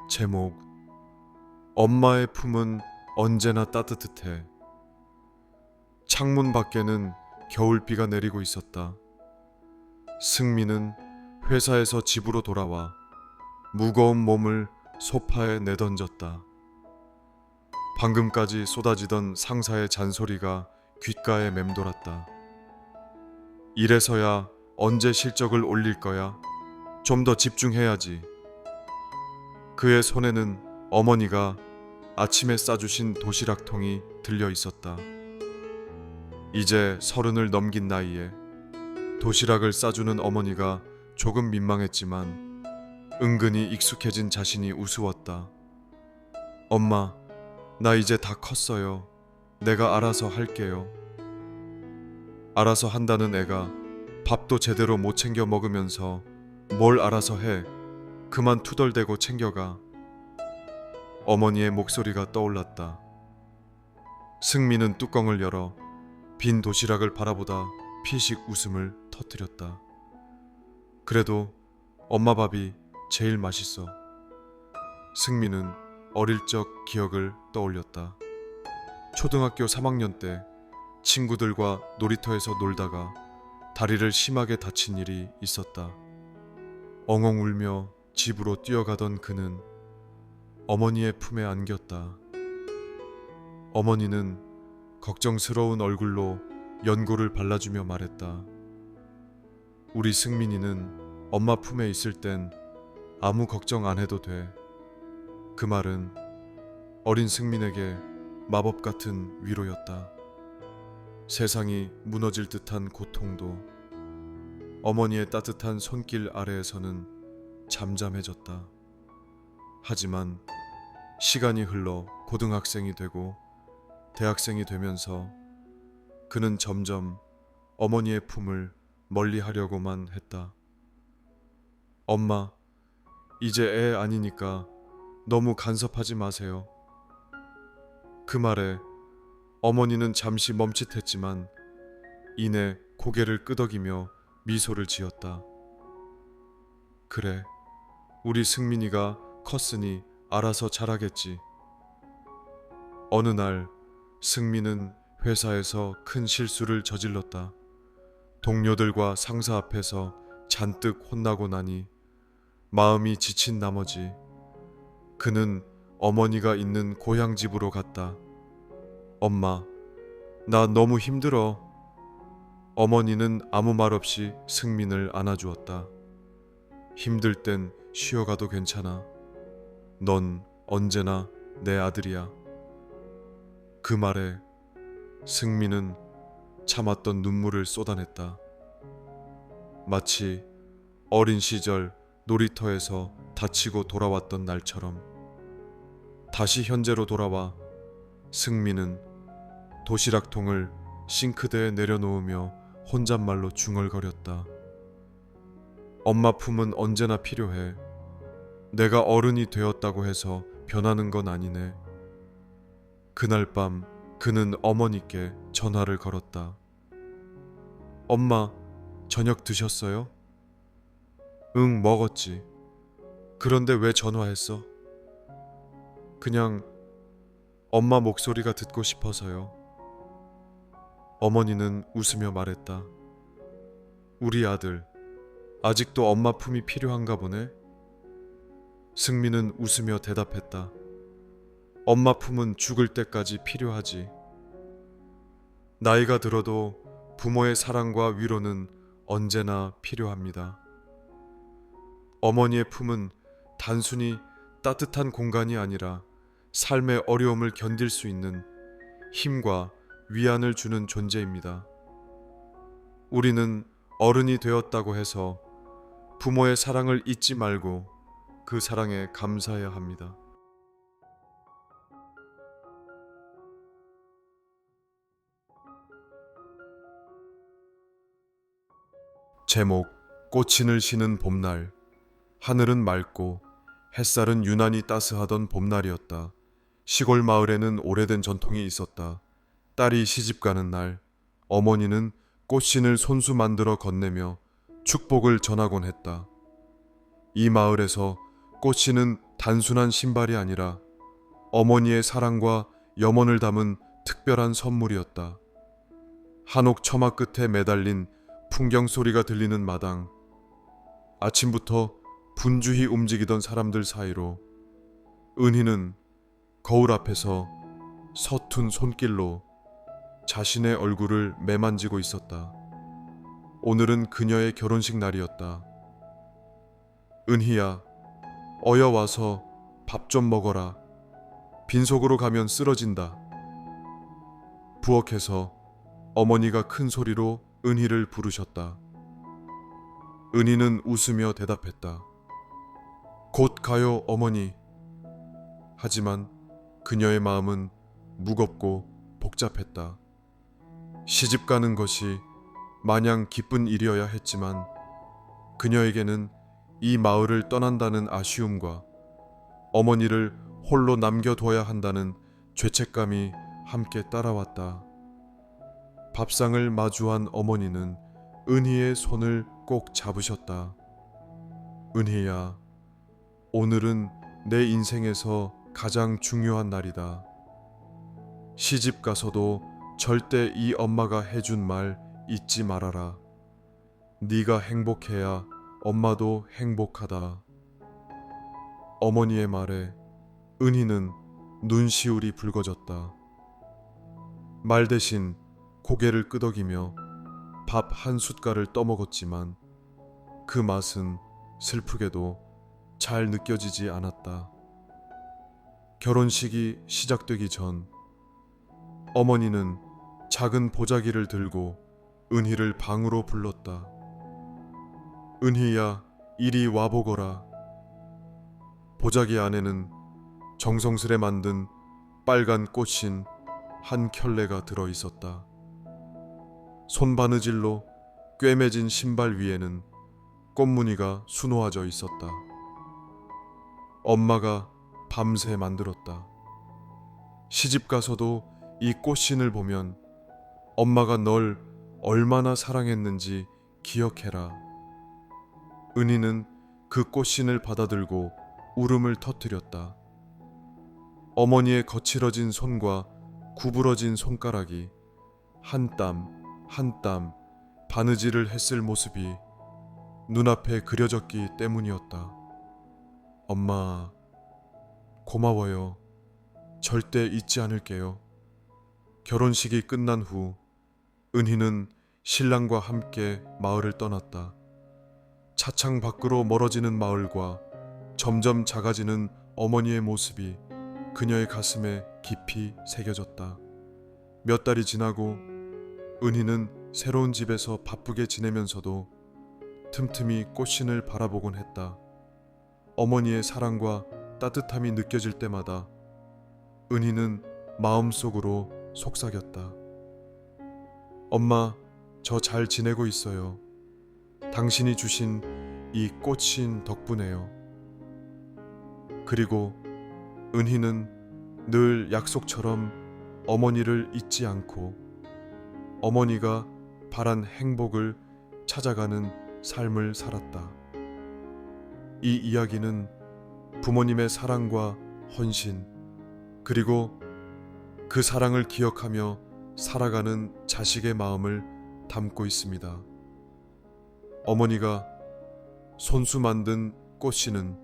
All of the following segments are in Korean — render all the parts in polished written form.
제목 엄마의 품은 언제나 따뜻해. 창문 밖에는 겨울비가 내리고 있었다. 승민은 회사에서 집으로 돌아와 무거운 몸을 소파에 내던졌다. 방금까지 쏟아지던 상사의 잔소리가 귓가에 맴돌았다. 이래서야 언제 실적을 올릴 거야? 좀 더 집중해야지. 그의 손에는 어머니가 아침에 싸주신 도시락통이 들려 있었다. 이제 30을 넘긴 나이에 도시락을 싸주는 어머니가 조금 민망했지만 은근히 익숙해진 자신이 우스웠다. 엄마, 나 이제 다 컸어요. 내가 알아서 할게요. 알아서 한다는 애가 밥도 제대로 못 챙겨 먹으면서 뭘 알아서 해. 그만 투덜대고 챙겨가. 어머니의 목소리가 떠올랐다. 승민은 뚜껑을 열어 빈 도시락을 바라보다 피식 웃음을 터뜨렸다. 그래도 엄마 밥이 제일 맛있어. 승민은 어릴 적 기억을 떠올렸다. 초등학교 3학년 때 친구들과 놀이터에서 놀다가 다리를 심하게 다친 일이 있었다. 엉엉 울며 집으로 뛰어가던 그는 어머니의 품에 안겼다. 어머니는 걱정스러운 얼굴로 연고를 발라주며 말했다. 우리 승민이는 엄마 품에 있을 땐 아무 걱정 안 해도 돼. 그 말은 어린 승민에게 마법 같은 위로였다. 세상이 무너질 듯한 고통도 어머니의 따뜻한 손길 아래에서는 잠잠해졌다. 하지만 시간이 흘러 고등학생이 되고 대학생이 되면서 그는 점점 어머니의 품을 멀리 하려고만 했다. 엄마, 이제 애 아니니까 너무 간섭하지 마세요. 그 말에 어머니는 잠시 멈칫했지만 이내 고개를 끄덕이며 미소를 지었다. 그래, 우리 승민이가 컸으니 알아서 잘하겠지. 어느 날 승민은 회사에서 큰 실수를 저질렀다. 동료들과 상사 앞에서 잔뜩 혼나고 나니 마음이 지친 나머지 그는 어머니가 있는 고향 집으로 갔다. 엄마, 나 너무 힘들어. 어머니는 아무 말 없이 승민을 안아주었다. 힘들 땐 쉬어가도 괜찮아. 넌 언제나 내 아들이야. 그 말에 승민은 참았던 눈물을 쏟아냈다. 마치 어린 시절 놀이터에서 다치고 돌아왔던 날처럼. 다시 현재로 돌아와 승민은 도시락통을 싱크대에 내려놓으며 혼잣말로 중얼거렸다. 엄마 품은 언제나 필요해. 내가 어른이 되었다고 해서 변하는 건 아니네. 그날 밤 그는 어머니께 전화를 걸었다. 엄마, 저녁 드셨어요? 응, 먹었지. 그런데 왜 전화했어? 그냥 엄마 목소리가 듣고 싶어서요. 어머니는 웃으며 말했다. 우리 아들, 아직도 엄마 품이 필요한가 보네. 승민은 웃으며 대답했다. 엄마 품은 죽을 때까지 필요하지. 나이가 들어도 부모의 사랑과 위로는 언제나 필요합니다. 어머니의 품은 단순히 따뜻한 공간이 아니라 삶의 어려움을 견딜 수 있는 힘과 위안을 주는 존재입니다. 우리는 어른이 되었다고 해서 부모의 사랑을 잊지 말고 그 사랑에 감사해야 합니다. 제목 꽃신을 쉬는 봄날. 하늘은 맑고 햇살은 유난히 따스하던 봄날이었다. 시골 마을에는 오래된 전통이 있었다. 딸이 시집가는 날 어머니는 꽃신을 손수 만들어 건네며 축복을 전하곤 했다. 이 마을에서 꽃신은 단순한 신발이 아니라 어머니의 사랑과 염원을 담은 특별한 선물이었다. 한옥 처마 끝에 매달린 풍경 소리가 들리는 마당. 아침부터 분주히 움직이던 사람들 사이로 은희는 거울 앞에서 서툰 손길로 자신의 얼굴을 매만지고 있었다. 오늘은 그녀의 결혼식 날이었다. 은희야, 어여 와서 밥 좀 먹어라. 빈속으로 가면 쓰러진다. 부엌에서 어머니가 큰 소리로 은희를 부르셨다. 은희는 웃으며 대답했다. 곧 가요, 어머니. 하지만 그녀의 마음은 무겁고 복잡했다. 시집 가는 것이 마냥 기쁜 일이어야 했지만 그녀에게는 이 마을을 떠난다는 아쉬움과 어머니를 홀로 남겨둬야 한다는 죄책감이 함께 따라왔다. 밥상을 마주한 어머니는 은희의 손을 꼭 잡으셨다. 은희야, 오늘은 내 인생에서 가장 중요한 날이다. 시집 가서도 절대 이 엄마가 해준 말 잊지 말아라. 네가 행복해야 엄마도 행복하다. 어머니의 말에 은희는 눈시울이 붉어졌다. 말 대신 고개를 끄덕이며 밥 한 숟갈을 떠먹었지만 그 맛은 슬프게도 잘 느껴지지 않았다. 결혼식이 시작되기 전 어머니는 작은 보자기를 들고 은희를 방으로 불렀다. 은희야, 이리 와보거라. 보자기 안에는 정성스레 만든 빨간 꽃인 한 켤레가 들어 있었다. 손바느질로 꿰매진 신발 위에는 꽃무늬가 수놓아져 있었다. 엄마가 밤새 만들었다. 시집 가서도 이 꽃신을 보면 엄마가 널 얼마나 사랑했는지 기억해라. 은희는 그 꽃신을 받아들고 울음을 터뜨렸다. 어머니의 거칠어진 손과 구부러진 손가락이 한 땀 한 땀 바느질을 했을 모습이 눈앞에 그려졌기 때문이었다. 엄마, 고마워요. 절대 잊지 않을게요. 결혼식이 끝난 후 은희는 신랑과 함께 마을을 떠났다. 차창 밖으로 멀어지는 마을과 점점 작아지는 어머니의 모습이 그녀의 가슴에 깊이 새겨졌다. 몇 달이 지나고 은희는 새로운 집에서 바쁘게 지내면서도 틈틈이 꽃신을 바라보곤 했다. 어머니의 사랑과 따뜻함이 느껴질 때마다 은희는 마음속으로 속삭였다. 엄마, 저 잘 지내고 있어요. 당신이 주신 이 꽃신 덕분에요. 그리고 은희는 늘 약속처럼 어머니를 잊지 않고 어머니가 바란 행복을 찾아가는 삶을 살았다. 이 이야기는 부모님의 사랑과 헌신, 그리고 그 사랑을 기억하며 살아가는 자식의 마음을 담고 있습니다. 어머니가 손수 만든 꽃신은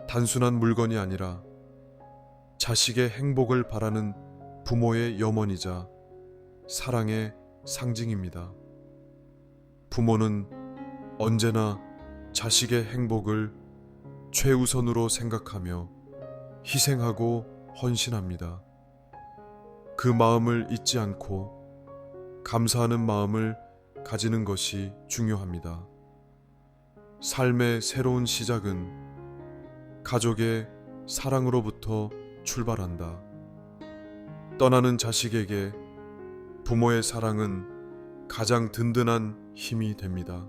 단순한 물건이 아니라 자식의 행복을 바라는 부모의 염원이자 사랑의 상징입니다. 부모는 언제나 자식의 행복을 최우선으로 생각하며 희생하고 헌신합니다. 그 마음을 잊지 않고 감사하는 마음을 가지는 것이 중요합니다. 삶의 새로운 시작은 가족의 사랑으로부터 출발한다. 떠나는 자식에게 부모의 사랑은 가장 든든한 힘이 됩니다.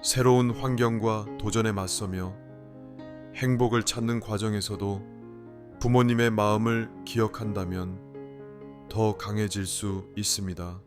새로운 환경과 도전에 맞서며 행복을 찾는 과정에서도 부모님의 마음을 기억한다면 더 강해질 수 있습니다.